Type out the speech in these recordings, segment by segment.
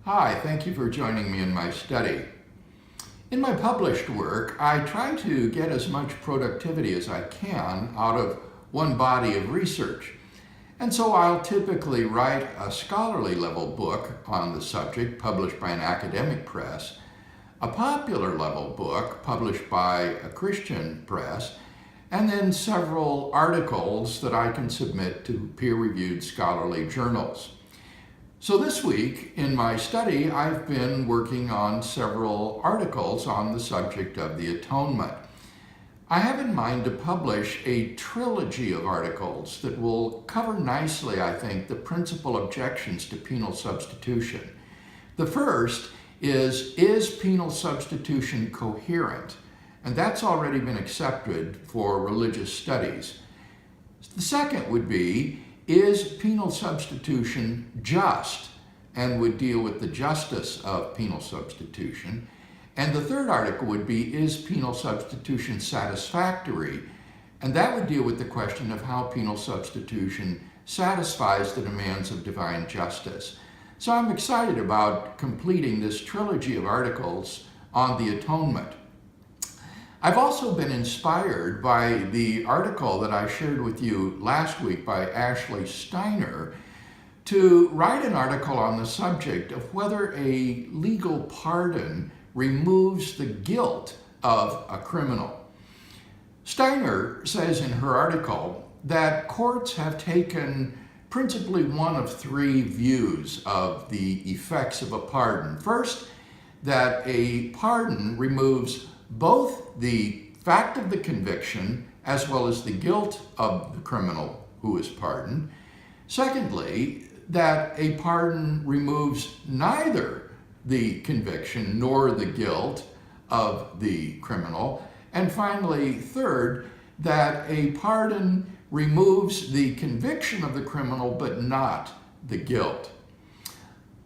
Hi, thank you for joining me in my study. In my published work, I try to get as much productivity as I can out of one body of research. And so I'll typically write a scholarly level book on the subject published by an academic press, a popular level book published by a Christian press, and then several articles that I can submit to peer-reviewed scholarly journals. So this week in my study, I've been working on several articles on the subject of the atonement. I have in mind to publish a trilogy of articles that will cover nicely, I think, the principal objections to penal substitution. The first is penal substitution coherent? And that's already been accepted for religious studies. The second would be, is penal substitution just? And would deal with the justice of penal substitution. And the third article would be, is penal substitution satisfactory? And that would deal with the question of how penal substitution satisfies the demands of divine justice. So I'm excited about completing this trilogy of articles on the atonement. I've also been inspired by the article that I shared with you last week by Ashley Steiner to write an article on the subject of whether a legal pardon removes the guilt of a criminal. Steiner says in her article that courts have taken principally one of three views of the effects of a pardon. First, that a pardon removes both the fact of the conviction as well as the guilt of the criminal who is pardoned. Secondly, that a pardon removes neither the conviction nor the guilt of the criminal. And finally, third, that a pardon removes the conviction of the criminal but not the guilt.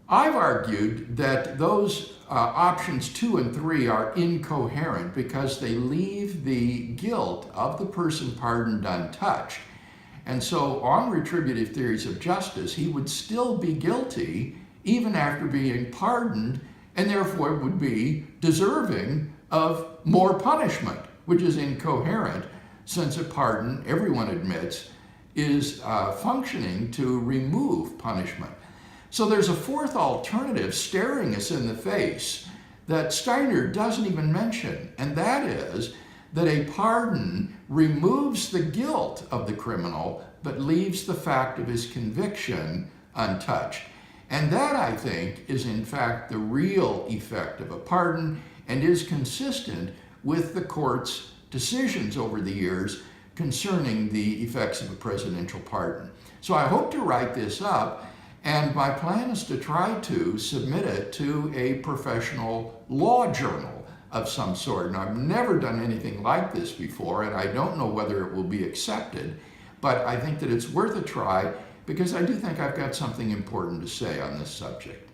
I've argued that those options 2 and 3 are incoherent because they leave the guilt of the person pardoned untouched. And so on retributive theories of justice, he would still be guilty even after being pardoned, and therefore would be deserving of more punishment, which is incoherent since a pardon, everyone admits, is functioning to remove punishment. So there's a fourth alternative staring us in the face that Steiner doesn't even mention, and that is that a pardon removes the guilt of the criminal but leaves the fact of his conviction untouched. And that, I think, is in fact the real effect of a pardon and is consistent with the court's decisions over the years concerning the effects of a presidential pardon. So I hope to write this up, and my plan is to try to submit it to a professional law journal of some sort. And I've never done anything like this before, and I don't know whether it will be accepted, but I think that it's worth a try because I do think I've got something important to say on this subject.